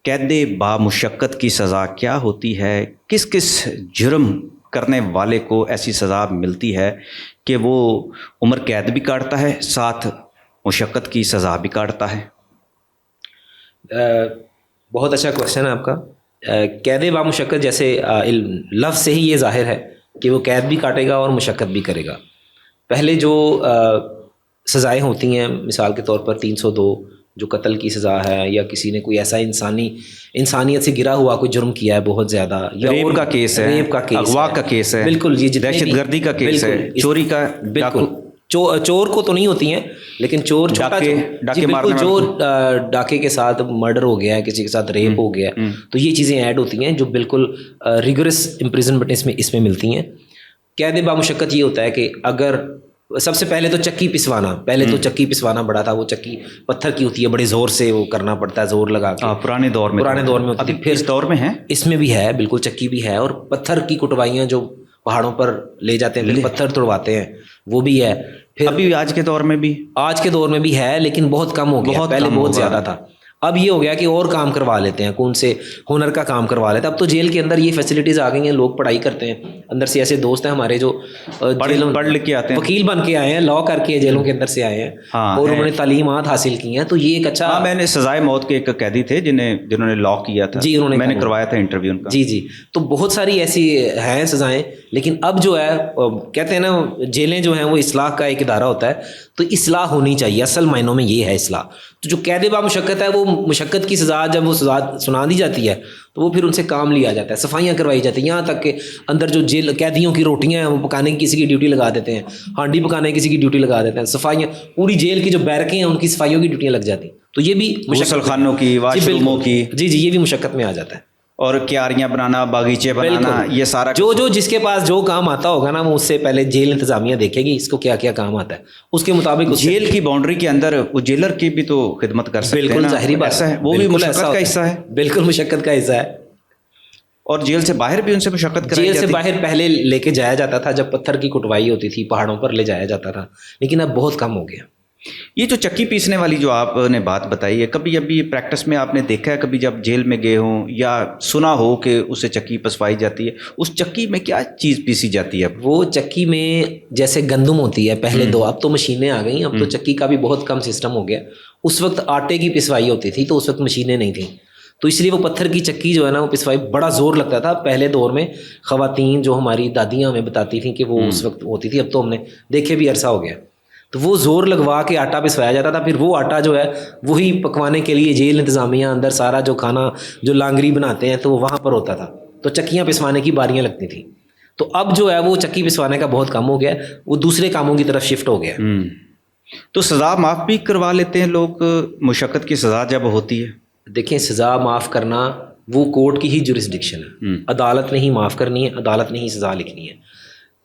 قید بامشقت کی سزا کیا ہوتی ہے؟ کس کس جرم کرنے والے کو ایسی سزا ملتی ہے کہ وہ عمر قید بھی کاٹتا ہے، ساتھ مشقت کی سزا بھی کاٹتا ہے؟ بہت اچھا کوشچن ہے آپ کا. قید بامشقت جیسے لفظ سے ہی یہ ظاہر ہے کہ وہ قید بھی کاٹے گا اور مشقت بھی کرے گا. پہلے جو سزائیں ہوتی ہیں، مثال کے طور پر 302 جو قتل کی سزا ہے، یا کسی نے کوئی ایسا انسانیت سے گرا ہوا کوئی جرم کیا ہے بہت زیادہ، یا ریپ کا کیس ہے، اغوا کا کیس ہے، بالکل یہ دہشت گردی کا کیس ہے، چوری کا، بالکل چور کو تو نہیں ہوتی ہیں، لیکن چور بالکل جو ڈاکے کے ساتھ مرڈر ہو گیا ہے، کسی کے ساتھ ریپ ہو گیا، تو یہ چیزیں ایڈ ہوتی ہیں جو بالکل ریگورس امپریزنمنٹ اس میں ملتی ہیں. قید بامشقت یہ ہوتا ہے کہ اگر سب سے پہلے تو چکی پسوانا بڑا تھا، وہ چکی پتھر کی ہوتی ہے، بڑے زور سے وہ کرنا پڑتا ہے، زور لگا کے. پرانے دور میں ہوتی ہے. پھر اس دور میں ہے، اس میں بھی ہے، بالکل چکی بھی ہے، اور پتھر کی کٹوائیاں جو پہاڑوں پر لے جاتے ہیں، پتھر توڑواتے ہیں، وہ بھی ہے. پھر ابھی آج کے دور میں بھی ہے، لیکن بہت کم ہو گیا، پہلے بہت زیادہ تھا. اب یہ ہو گیا کہ اور کام کروا لیتے ہیں، کون سے ہنر کا کام کروا لیتے ہیں. اب تو جیل کے اندر یہ فیسلٹیز آ گئی ہیں، لوگ پڑھائی کرتے ہیں. اندر سے ایسے دوست ہیں ہمارے جو پڑھ لکھ کے آتے ہیں، وکیل بن کے آئے ہیں، لا کر کے جیلوں کے اندر سے آئے ہیں، اور انہوں نے تعلیمات حاصل کی ہیں. تو یہ ایک اچھا، میں نے سزائے موت کے ایک قیدی تھے جنہوں نے لا کیا تھا، جی میں نے کروایا تھا انٹرویو ان کا. جی تو بہت ساری ایسی ہیں سزائیں. لیکن اب جو ہے کہتے ہیں نا، جیلیں جو ہیں وہ اصلاح کا ایک ادارہ ہوتا ہے، تو اصلاح ہونی چاہیے. اصل معنوں میں یہ ہے اصلاح. تو جو قید بامشقت ہے، وہ مشقت کی سزا جب وہ سزا سنا دی جاتی ہے تو وہ پھر ان سے کام لیا جاتا ہے، صفائیاں کروائی جاتی ہیں. یہاں تک کہ اندر جو جیل قیدیوں کی روٹیاں ہیں وہ پکانے کی کسی کی ڈیوٹی لگا دیتے ہیں، ہانڈی پکانے کی کسی کی ڈیوٹی لگا دیتے ہیں، صفائیاں پوری جیل کی جو بیرکیں ہیں ان کی صفائیوں کی ڈیوٹیاں لگ جاتی ہیں. تو یہ بھی غسل خانوں کی، واش روموں کی، جی یہ بھی مشقت میں آ جاتا ہے. اور کیاریاں بنانا، باغیچے بنانا، یہ سارا جو جس کے پاس جو کام آتا ہوگا نا، وہ اس سے پہلے جیل انتظامیہ دیکھے گی اس کو کیا کیا کام آتا ہے، اس کے مطابق جیل کی باؤنڈری کے اندر وہ جیلر کی بھی تو خدمت کر سکتے ہیں. بالکل ظاہری بات ہے، وہ بھی مشقت کا حصہ ہے. بالکل مشقت کا حصہ ہے. اور جیل سے باہر بھی ان سے مشقت کرائی جیل سے باہر پہلے لے کے جایا جاتا تھا، جب پتھر کی کٹوائی ہوتی تھی پہاڑوں پر لے جایا جاتا تھا، لیکن اب بہت کم ہو گیا. یہ جو چکی پیسنے والی جو آپ نے بات بتائی ہے، کبھی ابھی پریکٹس میں آپ نے دیکھا ہے، کبھی جب جیل میں گئے ہوں یا سنا ہو کہ اسے چکی پسوائی جاتی ہے، اس چکی میں کیا چیز پیسی جاتی ہے؟ وہ چکی میں جیسے گندم ہوتی ہے پہلے اب تو مشینیں آ گئیں، اب تو چکی کا بھی بہت کم سسٹم ہو گیا. اس وقت آٹے کی پسوائی ہوتی تھی، تو اس وقت مشینیں نہیں تھیں، تو اس لیے وہ پتھر کی چکی جو ہے نا، وہ پسوائی بڑا زور لگتا تھا. پہلے دور میں خواتین جو ہماری دادیاں ہمیں بتاتی تھیں کہ وہ اس وقت ہوتی تھی، اب تو ہم نے دیکھے بھی عرصہ ہو گیا. تو وہ زور لگوا کے آٹا پسوایا جاتا تھا، پھر وہ آٹا جو ہے وہی پکوانے کے لیے جیل انتظامیہ اندر سارا جو کھانا جو لانگری بناتے ہیں تو وہ وہاں پر ہوتا تھا. تو چکیاں پسوانے کی باریاں لگتی تھیں. تو اب جو ہے وہ چکی پسوانے کا بہت کم ہو گیا، وہ دوسرے کاموں کی طرف شفٹ ہو گیا. تو سزا معاف بھی کروا لیتے ہیں لوگ مشقت کی سزا جب ہوتی ہے؟ دیکھیں، سزا معاف کرنا وہ کورٹ کی ہی جورسڈکشن ہے. عدالت نے ہی معاف کرنی ہے، عدالت نے ہی سزا لکھنی ہے.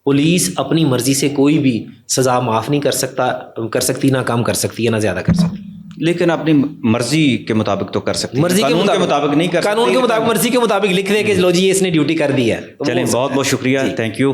پولیس اپنی مرضی سے کوئی بھی سزا معاف نہیں کر سکتی، نہ کم کر سکتی ہے، نہ زیادہ کر سکتی. لیکن اپنی مرضی کے مطابق تو کر سکتی ہے، مرضی کے مطابق نہیں کر سکتی. قانون کے مطابق مرضی کے مطابق لکھ دے کہ لو جی اس نے ڈیوٹی کر دی ہے. چلیں، بہت بہت شکریہ، تھینک یو.